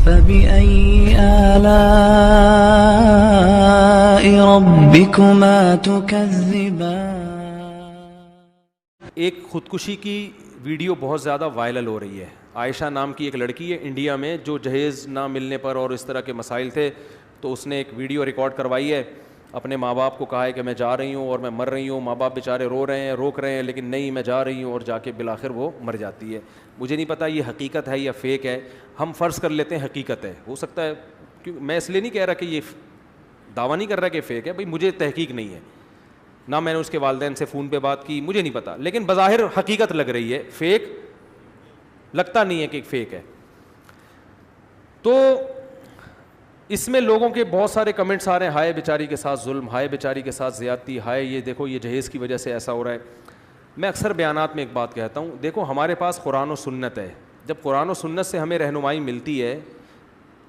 فبأي آلاء ربكما تكذبان. ایک خودکشی کی ویڈیو بہت زیادہ وائرل ہو رہی ہے. عائشہ نام کی ایک لڑکی ہے انڈیا میں, جو جہیز نہ ملنے پر اور اس طرح کے مسائل تھے, تو اس نے ایک ویڈیو ریکارڈ کروائی ہے, اپنے ماں باپ کو کہا ہے کہ میں جا رہی ہوں اور میں مر رہی ہوں. ماں باپ بیچارے رو رہے ہیں, روک رہے ہیں, لیکن نہیں میں جا رہی ہوں, اور جا کے بالآخر وہ مر جاتی ہے. مجھے نہیں پتہ یہ حقیقت ہے یا فیک ہے, ہم فرض کر لیتے ہیں حقیقت ہے, ہو سکتا ہے, کیونکہ میں اس لیے نہیں کہہ رہا کہ یہ دعویٰ نہیں کر رہا کہ فیک ہے, بھائی مجھے تحقیق نہیں ہے, نہ میں نے اس کے والدین سے فون پہ بات کی, مجھے نہیں پتا, لیکن بظاہر حقیقت لگ رہی ہے, فیک لگتا نہیں ہے کہ فیک ہے. تو اس میں لوگوں کے بہت سارے کمنٹس آ رہے ہیں, ہائے بیچاری کے ساتھ ظلم, ہائے بیچاری کے ساتھ زیادتی, ہائے یہ دیکھو یہ جہیز کی وجہ سے ایسا ہو رہا ہے. میں اکثر بیانات میں ایک بات کہتا ہوں, دیکھو ہمارے پاس قرآن و سنت ہے, جب قرآن و سنت سے ہمیں رہنمائی ملتی ہے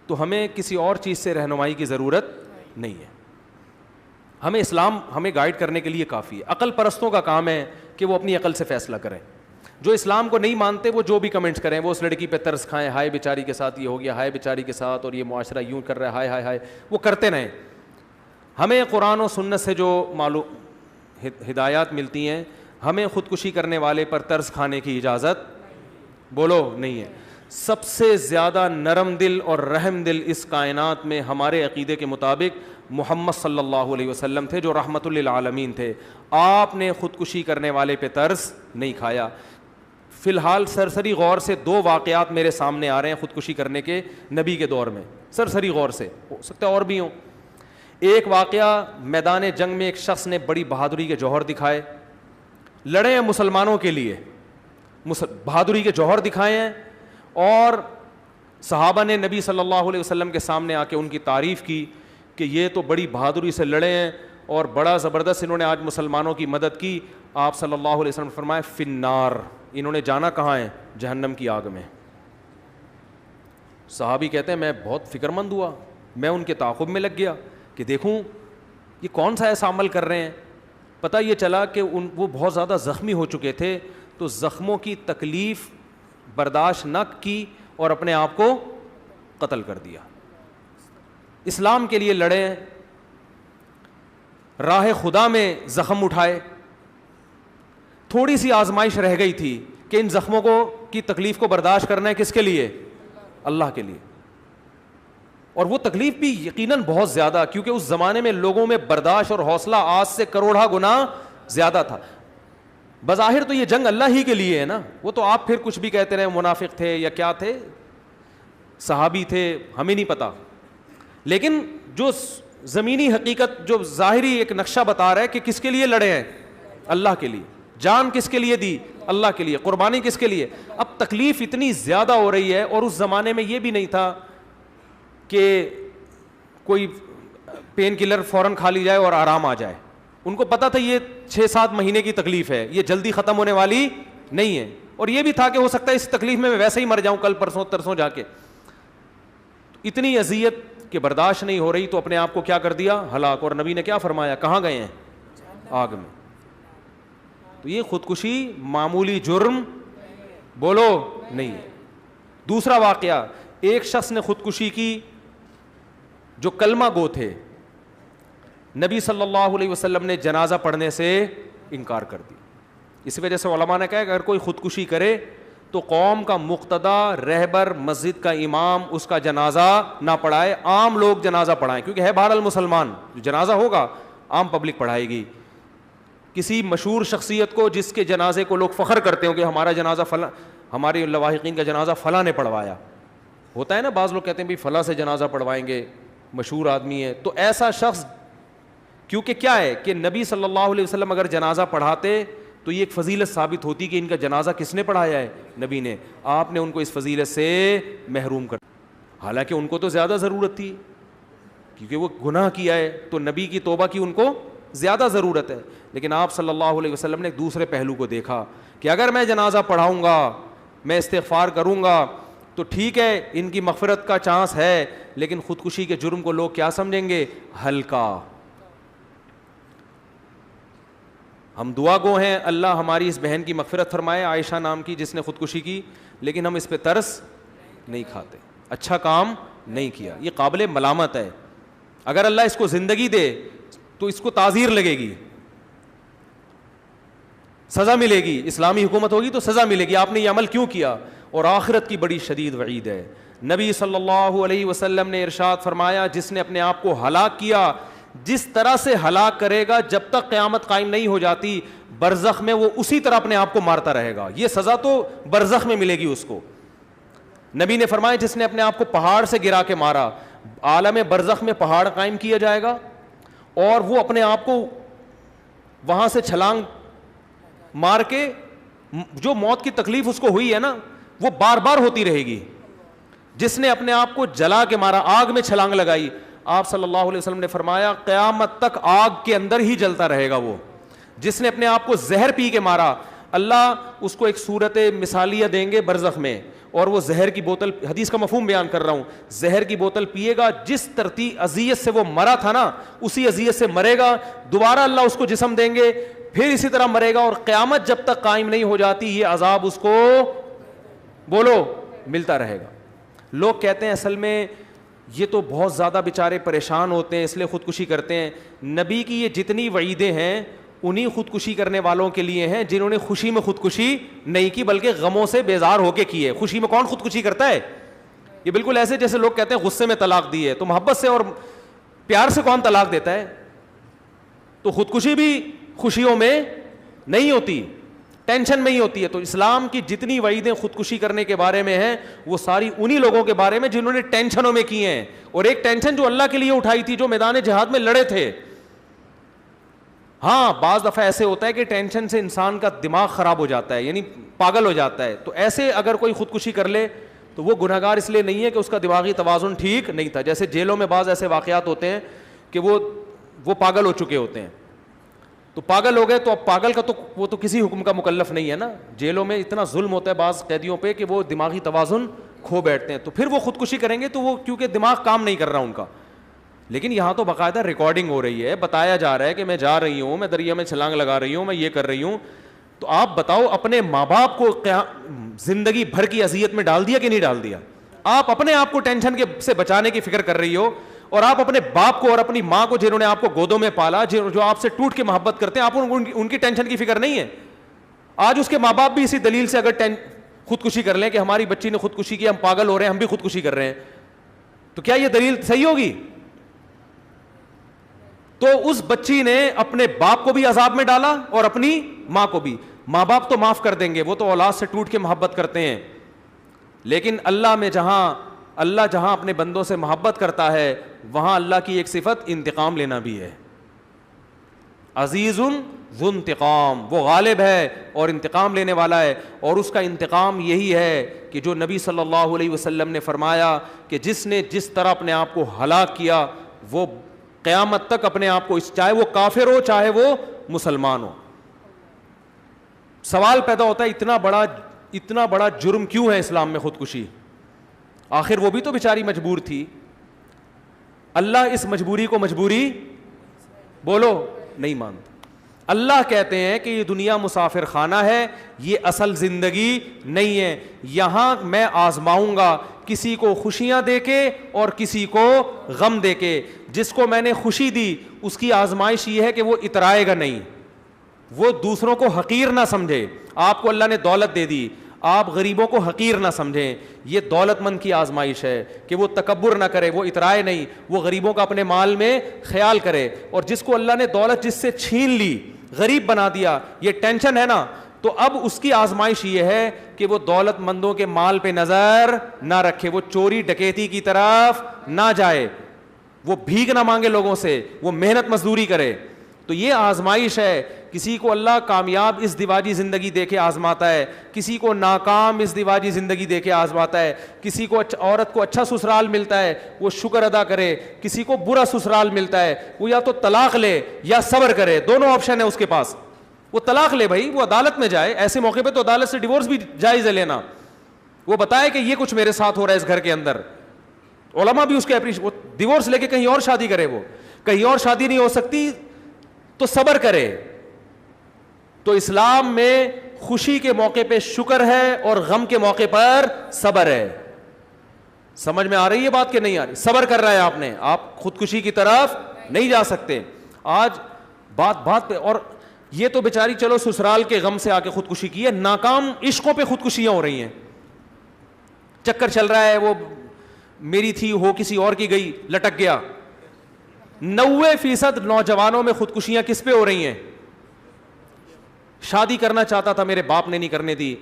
تو ہمیں کسی اور چیز سے رہنمائی کی ضرورت نہیں ہے. ہمیں اسلام ہمیں گائیڈ کرنے کے لیے کافی ہے. عقل پرستوں کا کام ہے کہ وہ اپنی عقل سے فیصلہ کریں. جو اسلام کو نہیں مانتے وہ جو بھی کمنٹس کریں, وہ اس لڑکی پہ ترس کھائیں, ہائے بیچاری کے ساتھ یہ ہو گیا, ہائے بیچاری کے ساتھ, اور یہ معاشرہ یوں کر رہا ہے, ہائے ہائے ہائے, وہ کرتے رہیں. ہمیں قرآن و سنت سے جو معلوم ہدایات ملتی ہیں, ہمیں خودکشی کرنے والے پر ترس کھانے کی اجازت بولو نہیں ہے. سب سے زیادہ نرم دل اور رحم دل اس کائنات میں ہمارے عقیدے کے مطابق محمد صلی اللہ علیہ وسلم تھے, جو رحمت للعالمین تھے. آپ نے خودکشی کرنے والے پہ ترس نہیں کھایا. فی الحال سرسری غور سے 2 واقعات میرے سامنے آ رہے ہیں خودکشی کرنے کے نبی کے دور میں, سرسری غور سے, ہو سکتا ہے اور بھی ہوں. ایک واقعہ, میدان جنگ میں ایک شخص نے بڑی بہادری کے جوہر دکھائے, لڑے ہیں مسلمانوں کے لیے, بہادری کے جوہر دکھائے ہیں, اور صحابہ نے نبی صلی اللہ علیہ وسلم کے سامنے آ کے ان کی تعریف کی کہ یہ تو بڑی بہادری سے لڑے ہیں اور بڑا زبردست انہوں نے آج مسلمانوں کی مدد کی. آپ صلی اللہ علیہ وسلم نے فرمایا فی النار, انہوں نے جانا کہاں ہے, جہنم کی آگ میں. صحابی کہتے ہیں میں بہت فکر مند ہوا, میں ان کے تعاقب میں لگ گیا کہ دیکھوں یہ کون سا ایسا عمل کر رہے ہیں. پتہ یہ چلا کہ وہ بہت زیادہ زخمی ہو چکے تھے, تو زخموں کی تکلیف برداشت نہ کی اور اپنے آپ کو قتل کر دیا. اسلام کے لیے لڑے, راہ خدا میں زخم اٹھائے. تھوڑی سی آزمائش رہ گئی تھی کہ ان زخموں کو کی تکلیف کو برداشت کرنا ہے کس کے لیے, اللہ کے لیے. اور وہ تکلیف بھی یقیناً بہت زیادہ, کیونکہ اس زمانے میں لوگوں میں برداشت اور حوصلہ آج سے کروڑا گنا زیادہ تھا. بظاہر تو یہ جنگ اللہ ہی کے لیے ہے نا, وہ تو آپ پھر کچھ بھی کہتے رہے, منافق تھے یا کیا تھے, صحابی تھے, ہمیں نہیں پتا. لیکن جو زمینی حقیقت, جو ظاہری ایک نقشہ بتا رہا ہے کہ کس کے لیے لڑے ہیں, اللہ کے لیے. جان کس کے لیے دی, اللہ کے لیے. قربانی کس کے لیے. اب تکلیف اتنی زیادہ ہو رہی ہے, اور اس زمانے میں یہ بھی نہیں تھا کہ کوئی پین کلر فوراً کھا لی جائے اور آرام آ جائے. ان کو پتا تھا یہ 6-7 مہینے کی تکلیف ہے, یہ جلدی ختم ہونے والی نہیں ہے. اور یہ بھی تھا کہ ہو سکتا ہے اس تکلیف میں ویسے ہی مر جاؤں کل پرسوں ترسوں جا کے. اتنی اذیت کہ برداشت نہیں ہو رہی, تو اپنے آپ کو کیا کر دیا, ہلاک. اور نبی نے کیا فرمایا, کہاں گئے ہیں, آگ میں. تو یہ خودکشی معمولی جرم بولو نہیں ہے. دوسرا واقعہ, ایک شخص نے خودکشی کی جو کلمہ گو تھے. نبی صلی اللہ علیہ وسلم نے جنازہ پڑھنے سے انکار کر دیا. اس وجہ سے علماء نے کہا کہ اگر کوئی خودکشی کرے تو قوم کا مقتدی, رہبر, مسجد کا امام اس کا جنازہ نہ پڑھائے, عام لوگ جنازہ پڑھائیں, کیونکہ ہے بہرحال مسلمان, جو جنازہ ہوگا عام پبلک پڑھائے گی. کسی مشہور شخصیت کو جس کے جنازے کو لوگ فخر کرتے ہوں کہ ہمارا جنازہ فلاں, ہمارے لواحقین کا جنازہ فلاں نے پڑھوایا, ہوتا ہے نا, بعض لوگ کہتے ہیں بھی فلاں سے جنازہ پڑھوائیں گے, مشہور آدمی ہے. تو ایسا شخص, کیونکہ کیا ہے کہ نبی صلی اللہ علیہ وسلم اگر جنازہ پڑھاتے تو یہ ایک فضیلت ثابت ہوتی کہ ان کا جنازہ کس نے پڑھایا ہے, نبی نے. آپ نے ان کو اس فضیلت سے محروم کر, حالانکہ ان کو تو زیادہ ضرورت تھی کیونکہ وہ گناہ کیا ہے, تو نبی کی توبہ کی ان کو زیادہ ضرورت ہے. لیکن آپ صلی اللہ علیہ وسلم نے ایک دوسرے پہلو کو دیکھا کہ اگر میں جنازہ پڑھاؤں گا, میں استغفار کروں گا, تو ٹھیک ہے ان کی مغفرت کا چانس ہے, لیکن خودکشی کے جرم کو لوگ کیا سمجھیں گے, ہلکا. ہم دعا گو ہیں, اللہ ہماری اس بہن کی مغفرت فرمائے, عائشہ نام کی جس نے خودکشی کی, لیکن ہم اس پہ ترس نہیں کھاتے. اچھا کام نہیں کیا. یہ قابل ملامت ہے. اگر اللہ اس کو زندگی دے تو اس کو تعزیر لگے گی, سزا ملے گی. اسلامی حکومت ہوگی تو سزا ملے گی, آپ نے یہ عمل کیوں کیا. اور آخرت کی بڑی شدید وعید ہے. نبی صلی اللہ علیہ وسلم نے ارشاد فرمایا, جس نے اپنے آپ کو ہلاک کیا, جس طرح سے ہلاک کرے گا جب تک قیامت قائم نہیں ہو جاتی, برزخ میں وہ اسی طرح اپنے آپ کو مارتا رہے گا. یہ سزا تو برزخ میں ملے گی اس کو. نبی نے فرمایا, جس نے اپنے آپ کو پہاڑ سے گرا کے مارا, عالم برزخ میں پہاڑ قائم کیا جائے گا اور وہ اپنے آپ کو وہاں سے چھلانگ مار کے, جو موت کی تکلیف اس کو ہوئی ہے نا وہ بار بار ہوتی رہے گی. جس نے اپنے آپ کو جلا کے مارا, آگ میں چھلانگ لگائی, آپ صلی اللہ علیہ وسلم نے فرمایا قیامت تک آگ کے اندر ہی جلتا رہے گا وہ. جس نے اپنے آپ کو زہر پی کے مارا, اللہ اس کو ایک صورت مثالیہ دیں گے برزخ میں, اور وہ زہر کی بوتل, حدیث کا مفہوم بیان کر رہا ہوں, زہر کی بوتل پیے گا, جس ترتیب اذیت سے وہ مرا تھا نا اسی اذیت سے مرے گا. دوبارہ اللہ اس کو جسم دیں گے, پھر اسی طرح مرے گا, اور قیامت جب تک قائم نہیں ہو جاتی یہ عذاب اس کو بولو ملتا رہے گا. لوگ کہتے ہیں اصل میں یہ تو بہت زیادہ بیچارے پریشان ہوتے ہیں اس لیے خودکشی کرتے ہیں. نبی کی یہ جتنی وعیدیں ہیں انہی خودکشی کرنے والوں کے لیے ہیں جنہوں نے خوشی میں خودکشی نہیں کی بلکہ غموں سے بیزار ہو کے کی ہے. خوشی میں کون خودکشی کرتا ہے؟ یہ بالکل ایسے جیسے لوگ کہتے ہیں غصے میں طلاق دی ہے, تو محبت سے اور پیار سے کون طلاق دیتا ہے؟ تو خودکشی بھی خوشیوں میں نہیں ہوتی, ٹینشن میں ہی ہوتی ہے. تو اسلام کی جتنی وعیدیں خودکشی کرنے کے بارے میں ہیں وہ ساری انہی لوگوں کے بارے میں جنہوں نے ٹینشنوں میں کی ہیں. اور ایک ٹینشن جو اللہ کے لیے اٹھائی تھی, جو میدان جہاد میں لڑے تھے. ہاں بعض دفعہ ایسے ہوتا ہے کہ ٹینشن سے انسان کا دماغ خراب ہو جاتا ہے, یعنی پاگل ہو جاتا ہے. تو ایسے اگر کوئی خودکشی کر لے تو وہ گنہگار اس لیے نہیں ہے کہ اس کا دماغی توازن ٹھیک نہیں تھا. جیسے جیلوں میں بعض ایسے واقعات ہوتے ہیں کہ وہ پاگل ہو چکے ہوتے ہیں, تو پاگل ہو گئے تو اب پاگل کا تو وہ تو کسی حکم کا مکلف نہیں ہے نا. جیلوں میں اتنا ظلم ہوتا ہے بعض قیدیوں پہ کہ وہ دماغی توازن کھو بیٹھتے ہیں, تو پھر وہ خودکشی کریں گے تو وہ کیونکہ دماغ کام نہیں کر رہا ان کا. لیکن یہاں تو باقاعدہ ریکارڈنگ ہو رہی ہے, بتایا جا رہا ہے کہ میں جا رہی ہوں, میں دریا میں چھلانگ لگا رہی ہوں, میں یہ کر رہی ہوں. تو آپ بتاؤ اپنے ماں باپ کو زندگی بھر کی اذیت میں ڈال دیا کہ نہیں ڈال دیا؟ آپ اپنے آپ کو ٹینشن سے بچانے کی فکر کر رہی ہو, اور آپ اپنے باپ کو اور اپنی ماں کو جنہوں نے آپ کو گودوں میں پالا, جو آپ سے ٹوٹ کے محبت کرتے ہیں, آپ ان کی ٹینشن کی فکر نہیں ہے. آج اس کے ماں باپ بھی اسی دلیل سے اگر خودکشی کر لیں کہ ہماری بچی نے خودکشی کی, ہم پاگل ہو رہے ہیں, ہم بھی خودکشی کر رہے ہیں, تو کیا یہ دلیل صحیح ہوگی؟ تو اس بچی نے اپنے باپ کو بھی عذاب میں ڈالا اور اپنی ماں کو بھی. ماں باپ تو معاف کر دیں گے, وہ تو اولاد سے ٹوٹ کے محبت کرتے ہیں, لیکن اللہ جہاں اپنے بندوں سے محبت کرتا ہے وہاں اللہ کی ایک صفت انتقام لینا بھی ہے. عزیز ذو انتقام, وہ غالب ہے اور انتقام لینے والا ہے. اور اس کا انتقام یہی ہے کہ جو نبی صلی اللہ علیہ وسلم نے فرمایا کہ جس نے جس طرح اپنے آپ کو ہلاک کیا وہ قیامت تک اپنے آپ کو, چاہے وہ کافر ہو چاہے وہ مسلمان ہو. سوال پیدا ہوتا ہے اتنا بڑا جرم کیوں ہے اسلام میں خودکشی؟ آخر وہ بھی تو بیچاری مجبور تھی. اللہ اس مجبوری کو مجبوری بولو نہیں مانتا. اللہ کہتے ہیں کہ یہ دنیا مسافر خانہ ہے, یہ اصل زندگی نہیں ہے. یہاں میں آزماؤں گا کسی کو خوشیاں دے کے اور کسی کو غم دے کے. جس کو میں نے خوشی دی اس کی آزمائش یہ ہے کہ وہ اترائے گا نہیں, وہ دوسروں کو حقیر نہ سمجھے. آپ کو اللہ نے دولت دے دی, آپ غریبوں کو حقیر نہ سمجھیں. یہ دولت مند کی آزمائش ہے کہ وہ تکبر نہ کرے, وہ اترائے نہیں, وہ غریبوں کا اپنے مال میں خیال کرے. اور جس کو اللہ نے دولت جس سے چھین لی, غریب بنا دیا, یہ ٹینشن ہے نا, تو اب اس کی آزمائش یہ ہے کہ وہ دولت مندوں کے مال پہ نظر نہ رکھے, وہ چوری ڈکیتی کی طرف نہ جائے, وہ بھیک نہ مانگے لوگوں سے, وہ محنت مزدوری کرے. تو یہ آزمائش ہے. کسی کو اللہ کامیاب اس دیواجی زندگی دے کے آزماتا ہے, کسی کو ناکام اس دیواجی زندگی دے کے آزماتا ہے. کسی کو عورت کو اچھا سسرال ملتا ہے وہ شکر ادا کرے, کسی کو برا سسرال ملتا ہے وہ یا تو طلاق لے یا صبر کرے. دونوں آپشن ہے اس کے پاس. وہ طلاق لے بھائی, وہ عدالت میں جائے, ایسے موقع پہ تو عدالت سے ڈیورس بھی جائز ہے لینا. وہ بتائے کہ یہ کچھ میرے ساتھ ہو رہا ہے اس گھر کے اندر, علماء بھی اس کے ڈیورس لے کے کہیں اور شادی کرے. وہ کہیں اور شادی نہیں ہو سکتی تو صبر کرے. تو اسلام میں خوشی کے موقع پہ شکر ہے اور غم کے موقع پر صبر ہے. سمجھ میں آ رہی ہے بات کہ نہیں آ رہی؟ صبر کر رہا ہے آپ نے, آپ خودکشی کی طرف نہیں جا سکتے. آج بات بات پہ, اور یہ تو بیچاری چلو سسرال کے غم سے آ کے خودکشی کی ہے, ناکام عشقوں پہ خودکشیاں ہو رہی ہیں. چکر چل رہا ہے, وہ میری تھی ہو کسی اور کی گئی, لٹک گیا. 90% نوجوانوں میں خودکشیاں کس پہ ہو رہی ہیں؟ شادی کرنا چاہتا تھا میرے باپ نے نہیں کرنے دی.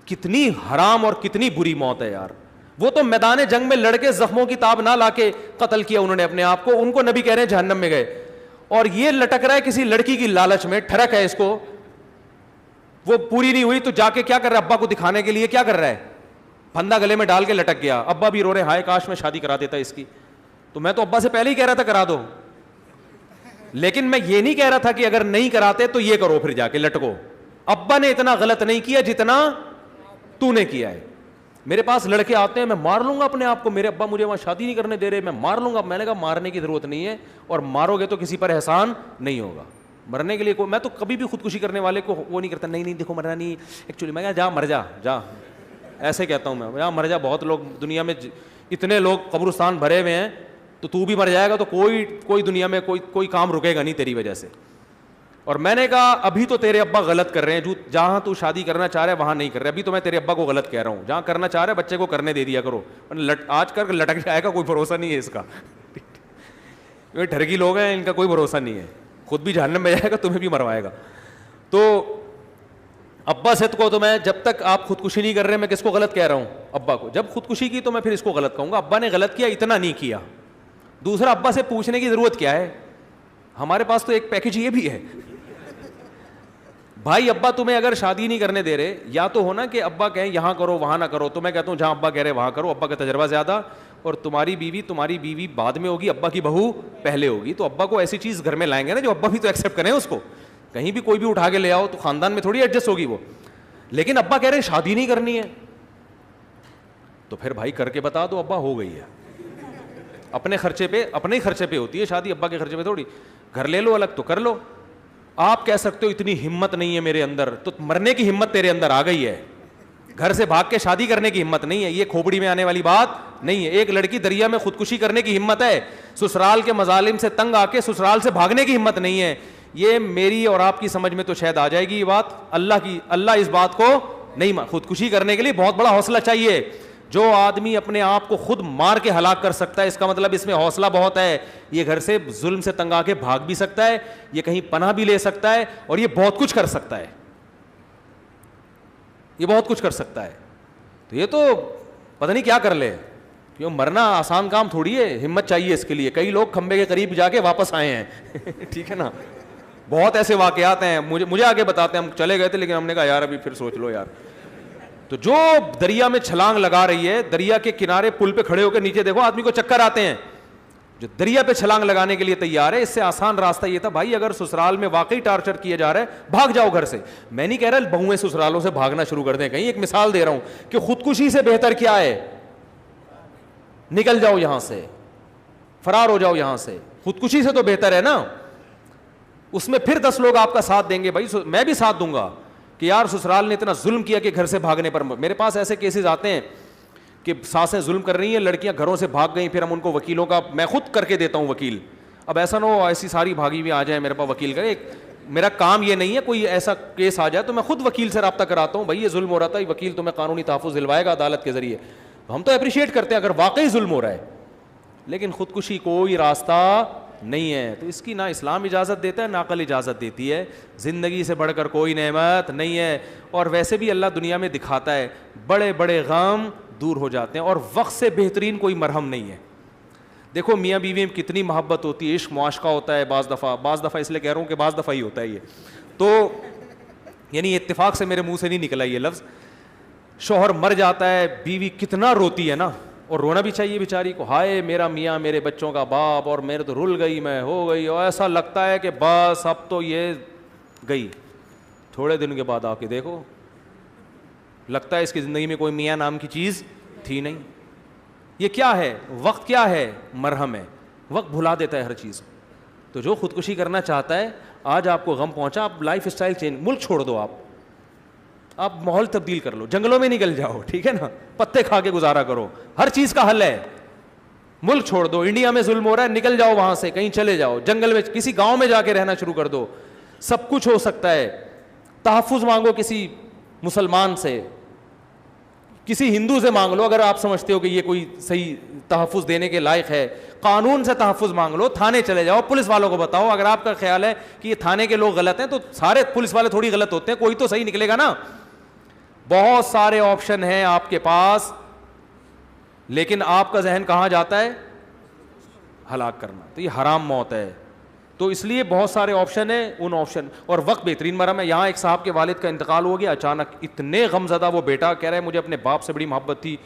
کتنی حرام اور کتنی بری موت ہے یار. وہ تو میدان جنگ میں لڑ کے زخموں کی تاب نہ لا کے قتل کیا انہوں نے اپنے آپ کو, ان کو نبی کہہ رہے ہیں جہنم میں گئے. اور یہ لٹک رہا ہے کسی لڑکی کی لالچ میں, ٹھڑک ہے اس کو, وہ پوری نہیں ہوئی تو جا کے کیا کر رہا ہے, ابا کو دکھانے کے لیے کیا کر رہا ہے, پھندا گلے میں ڈال کے لٹک گیا. ابا بھی رو رہے, ہائے کاش میں شادی کرا دیتا اس کی. تو میں تو ابا سے پہلے ہی کہہ رہا تھا کرا دو, لیکن میں یہ نہیں کہہ رہا تھا کہ اگر نہیں کراتے تو یہ کرو, پھر جا کے لٹکو. ابا نے اتنا غلط نہیں کیا جتنا تو نے کیا ہے. میرے پاس لڑکے آتے ہیں, میں مار لوں گا اپنے آپ کو, میرے ابا مجھے وہاں شادی نہیں کرنے دے رہے, میں مار لوں گا. میں نے کہا مارنے کی ضرورت نہیں ہے, اور مارو گے تو کسی پر احسان نہیں ہوگا. مرنے کے لیے میں تو کبھی بھی خودکشی کرنے والے کو وہ نہیں کرتا, نہیں دیکھو مرنا نہیں ایکچولی. میں کہا جا مر جا, جا, ایسے کہتا ہوں میں, جا مر جا. بہت لوگ دنیا میں اتنے لوگ قبرستان بھرے ہوئے ہیں, تو بھی مر جائے گا تو کوئی دنیا میں کوئی کام رکے گا نہیں تیری وجہ سے. اور میں نے کہا ابھی تو تیرے ابا غلط کر رہے ہیں, جہاں تو شادی کرنا چاہ رہے وہاں نہیں کر رہے. ابھی تو میں تیرے ابا کو غلط کہہ رہا ہوں, جہاں کرنا چاہ رہے بچے کو کرنے دے دیا کرو. آج کر لٹک جائے گا, کوئی بھروسہ نہیں ہے اس کا. یہ ٹھرکی لوگ ہیں, ان کا کوئی بھروسہ نہیں ہے, خود بھی جہنم میں جائے گا, تمہیں بھی مروائے گا. تو ابا سے کو تو میں جب تک آپ خودکشی نہیں کر رہے, میں کس کو غلط کہہ رہا ہوں, ابا کو. جب خودکشی کی تو میں پھر اس کو غلط کہوں گا. ابا نے غلط کیا, اتنا نہیں کیا. دوسرا, ابا سے پوچھنے کی ضرورت کیا ہے, ہمارے پاس تو ایک پیکج یہ بھی ہے. بھائی ابا تمہیں اگر شادی نہیں کرنے دے رہے, یا تو ہونا کہ ابا کہیں یہاں کرو وہاں نہ کرو, تو میں کہتا ہوں جہاں ابا کہہ رہے وہاں کرو. ابا کا تجربہ زیادہ, اور تمہاری بیوی بعد میں ہوگی, ابا کی بہو پہلے ہوگی. تو ابا کو ایسی چیز گھر میں لائیں گے نا جو ابا بھی تو ایکسیپٹ کریں اس کو. کہیں بھی کوئی بھی اٹھا کے لے آؤ تو خاندان میں تھوڑی ایڈجسٹ ہوگی وہ. لیکن ابا کہہ رہے ہیں شادی نہیں کرنی ہے, تو پھر بھائی کر کے بتا دو ابا ہو گئی ہے. اپنے خرچے پہ, اپنے ہی خرچے پہ ہوتی ہے شادی, ابا کے خرچے پہ تھوڑی. گھر لے لو الگ تو کر لو. آپ کہہ سکتے ہو اتنی ہمت نہیں ہے میرے اندر, تو مرنے کی ہمت تیرے اندر آ گئی ہے, گھر سے بھاگ کے شادی کرنے کی ہمت نہیں ہے. یہ کھوپڑی میں آنے والی بات نہیں ہے. ایک لڑکی دریا میں خودکشی کرنے کی ہمت ہے, سسرال کے مظالم سے تنگ آ کے سسرال سے بھاگنے کی ہمت نہیں ہے. یہ میری اور آپ کی سمجھ میں تو شاید آ جائے گی یہ بات, اللہ اس بات کو نہیں. خودکشی کرنے کے لیے بہت بڑا حوصلہ چاہیے. جو آدمی اپنے آپ کو خود مار کے ہلاک کر سکتا ہے, اس کا مطلب اس میں حوصلہ بہت ہے. یہ گھر سے ظلم سے تنگ آ کے بھاگ بھی سکتا ہے, یہ کہیں پناہ بھی لے سکتا ہے, اور یہ بہت کچھ کر سکتا ہے, یہ بہت کچھ کر سکتا ہے. تو یہ تو پتہ نہیں کیا کر لے, کیوں مرنا آسان کام تھوڑی ہے, ہمت چاہیے اس کے لیے. کئی لوگ کھمبے کے قریب جا کے واپس آئے ہیں ٹھیک ہے نا, بہت ایسے واقعات ہیں. مجھے آگے بتاتے ہیں, ہم چلے گئے تھے لیکن ہم نے کہا یار ابھی پھر سوچ لو یار. تو جو دریا میں چھلانگ لگا رہی ہے, دریا کے کنارے پل پہ کھڑے ہو کے نیچے دیکھو, آدمی کو چکر آتے ہیں. جو دریا پہ چھلانگ لگانے کے لیے تیار ہے, اس سے آسان راستہ یہ تھا بھائی اگر سسرال میں واقعی ٹارچر کیا جا رہا ہے, بھاگ جاؤ گھر سے. میں نہیں کہہ رہا بہویں سسرالوں سے بھاگنا شروع کر دیں, کہیں ایک مثال دے رہا ہوں کہ خودکشی سے بہتر کیا ہے, نکل جاؤ یہاں سے, فرار ہو جاؤ یہاں سے. خودکشی سے تو بہتر ہے نا, اس میں پھر 10 لوگ آپ کا ساتھ دیں گے. بھائی میں بھی ساتھ دوں گا کہ یار سسرال نے اتنا ظلم کیا کہ گھر سے بھاگنے پر. میرے پاس ایسے کیسز آتے ہیں کہ ساسیں ظلم کر رہی ہیں, لڑکیاں گھروں سے بھاگ گئیں, پھر ہم ان کو وکیلوں کا, میں خود کر کے دیتا ہوں وکیل. اب ایسا نہ ہو ایسی ساری بھاگی ہوئی آ جائیں میرے پاس وکیل کا. میرا کام یہ نہیں ہے, کوئی ایسا کیس آ جائے تو میں خود وکیل سے رابطہ کراتا ہوں, بھائی یہ ظلم ہو رہا تھا, وکیل تمہیں قانونی تحفظ دلوائے گا عدالت کے ذریعے. ہم تو اپریشیٹ کرتے ہیں اگر واقعی ظلم ہو رہا ہے, لیکن خودکشی کوئی راستہ نہیں ہے. تو اس کی نہ اسلام اجازت دیتا ہے نہ عقل اجازت دیتی ہے. زندگی سے بڑھ کر کوئی نعمت نہیں ہے. اور ویسے بھی اللہ دنیا میں دکھاتا ہے, بڑے بڑے غم دور ہو جاتے ہیں, اور وقت سے بہترین کوئی مرہم نہیں ہے. دیکھو میاں بیوی میں کتنی محبت ہوتی ہے, عشق معاشقہ ہوتا ہے, بعض دفعہ اس لیے کہہ رہا ہوں کہ بعض دفعہ ہی ہوتا ہے یہ. تو یعنی اتفاق سے میرے منہ سے نہیں نکلا یہ لفظ. شوہر مر جاتا ہے, بیوی کتنا روتی ہے نا, اور رونا بھی چاہیے بیچاری کو, ہائے میرا میاں میرے بچوں کا باپ, اور میرے تو رل گئی, میں ہو گئی, اور ایسا لگتا ہے کہ بس اب تو یہ گئی. تھوڑے دن کے بعد آ کے دیکھو, لگتا ہے اس کی زندگی میں کوئی میاں نام کی چیز تھی نہیں. یہ کیا ہے, وقت کیا ہے, مرہم ہے. وقت بھلا دیتا ہے ہر چیز. تو جو خودکشی کرنا چاہتا ہے, آج آپ کو غم پہنچا, آپ لائف اسٹائل چینج, ملک چھوڑ دو, آپ آپ ماحول تبدیل کر لو, جنگلوں میں نکل جاؤ, ٹھیک ہے نا, پتے کھا کے گزارا کرو, ہر چیز کا حل ہے. ملک چھوڑ دو, انڈیا میں ظلم ہو رہا ہے, نکل جاؤ وہاں سے, کہیں چلے جاؤ جنگل میں, کسی گاؤں میں جا کے رہنا شروع کر دو, سب کچھ ہو سکتا ہے. تحفظ مانگو کسی مسلمان سے, کسی ہندو سے مانگ لو اگر آپ سمجھتے ہو کہ یہ کوئی صحیح تحفظ دینے کے لائق ہے. قانون سے تحفظ مانگ لو, تھانے چلے جاؤ, پولیس والوں کو بتاؤ. اگر آپ کا خیال ہے کہ یہ تھانے کے لوگ غلط ہیں تو سارے پولیس والے تھوڑی غلط ہوتے ہیں, کوئی تو صحیح نکلے گا نا. بہت سارے آپشن ہیں آپ کے پاس, لیکن آپ کا ذہن کہاں جاتا ہے؟ ہلاک کرنا. تو یہ حرام موت ہے. تو اس لیے بہت سارے آپشن ہیں, ان آپشن اور وقت بہترین مرہم ہے. یہاں ایک صاحب کے والد کا انتقال ہو گیا اچانک, اتنے غم زدہ وہ بیٹا, کہہ رہا ہے مجھے اپنے باپ سے بڑی محبت تھی,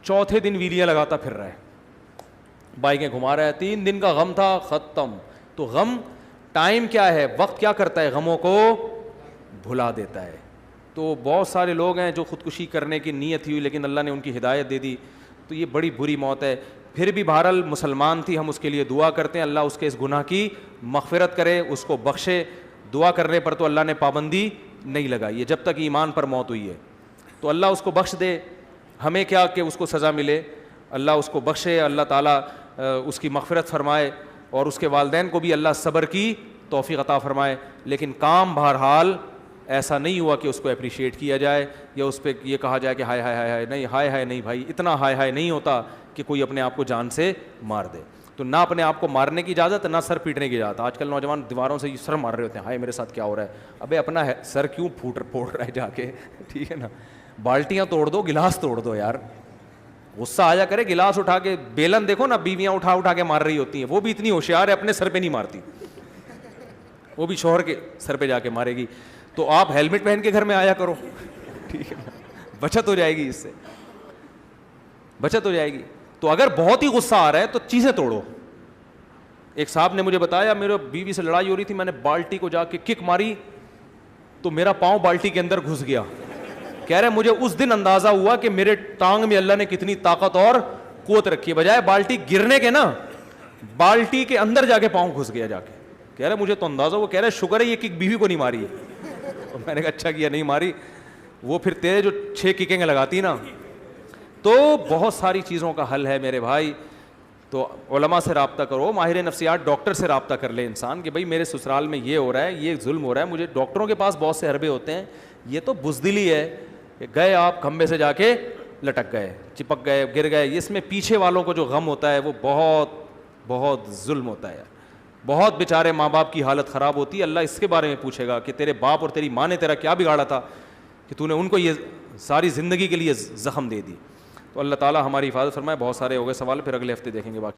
چوتھے دن ویلیاں لگاتا پھر رہا ہے, بائکیں گھما رہا ہے, 3 دن کا غم تھا, ختم. تو غم ٹائم کیا ہے, وقت کیا کرتا ہے, غموں کو بھلا دیتا ہے. تو بہت سارے لوگ ہیں جو خودکشی کرنے کی نیت ہوئی لیکن اللہ نے ان کی ہدایت دے دی, تو یہ بڑی بری موت ہے. پھر بھی بہرحال مسلمان تھی, ہم اس کے لیے دعا کرتے ہیں, اللہ اس کے اس گناہ کی مغفرت کرے, اس کو بخشے. دعا کرنے پر تو اللہ نے پابندی نہیں لگائی ہے, جب تک ایمان پر موت ہوئی ہے. تو اللہ اس کو بخش دے, ہمیں کیا کہ اس کو سزا ملے, اللہ اس کو بخشے, اللہ تعالیٰ اس کی مغفرت فرمائے, اور اس کے والدین کو بھی اللہ صبر کی توفیق عطا فرمائے. لیکن کام بہرحال ایسا نہیں ہوا کہ اس کو اپریشیٹ کیا جائے یا اس پہ یہ کہا جائے کہ ہائے ہائے ہائے ہائے, نہیں ہائے ہائے نہیں بھائی, اتنا ہائے ہائے نہیں ہوتا کہ کوئی اپنے آپ کو جان سے مار دے. تو نہ اپنے آپ کو مارنے کی اجازت, نہ سر پیٹنے کی اجازت. آج کل نوجوان دیواروں سے سر مار رہے ہوتے ہیں, ہائے میرے ساتھ کیا ہو رہا ہے. ابے اپنا سر کیوں پھوڑ رہا ہے جا کے, ٹھیک ہے نا. بالٹیاں توڑ دو, گلاس توڑ دو یار, غصہ آ جا کرے, گلاس اٹھا کے, بیلن دیکھو نا بیویاں اٹھا کے مار رہی ہوتی ہیں, وہ بھی اتنی ہوشیار ہے اپنے سر پہ نہیں مارتی, وہ بھی شوہر کے سر پہ جا کے مارے گی. تو آپ ہیلمٹ پہن کے گھر میں آیا کرو, ٹھیک ہے نا, بچت ہو جائے گی, اس سے بچت ہو جائے گی. تو اگر بہت ہی غصہ آ رہا ہے تو چیزیں توڑو. ایک صاحب نے مجھے بتایا, میرے بیوی سے لڑائی ہو رہی تھی, میں نے بالٹی کو جا کے کک ماری تو میرا پاؤں بالٹی کے اندر گھس گیا. کہہ رہے مجھے اس دن اندازہ ہوا کہ میرے ٹانگ میں اللہ نے کتنی طاقت اور قوت رکھی ہے, بجائے بالٹی گرنے کے نا بالٹی کے اندر جا کے پاؤں گھس گیا جا کے. کہہ رہے مجھے تو اندازہ, وہ کہہ رہے شکر ہے یہ کک بیوی کو نہیں ماری ہے. میں نے کہا اچھا کیا نہیں ماری, وہ پھر تیرے جو 6 ککیں لگاتی نا. تو بہت ساری چیزوں کا حل ہے میرے بھائی. تو علماء سے رابطہ کرو, ماہر نفسیات ڈاکٹر سے رابطہ کر لے انسان کہ بھائی میرے سسرال میں یہ ہو رہا ہے, یہ ظلم ہو رہا ہے مجھے. ڈاکٹروں کے پاس بہت سے حربے ہوتے ہیں, یہ تو بزدلی ہے کہ گئے آپ کھمبے سے جا کے لٹک گئے, چپک گئے, گر گئے. اس میں پیچھے والوں کو جو غم ہوتا ہے وہ بہت بہت ظلم ہوتا ہے. بہت بیچارے ماں باپ کی حالت خراب ہوتی ہے. اللہ اس کے بارے میں پوچھے گا کہ تیرے باپ اور تیری ماں نے تیرا کیا بگاڑا تھا کہ تو نے ان کو یہ ساری زندگی کے لیے زخم دے دی. تو اللہ تعالیٰ ہماری حفاظت فرمائے. بہت سارے ہو گئے سوال, پھر اگلے ہفتے دیکھیں گے باقی.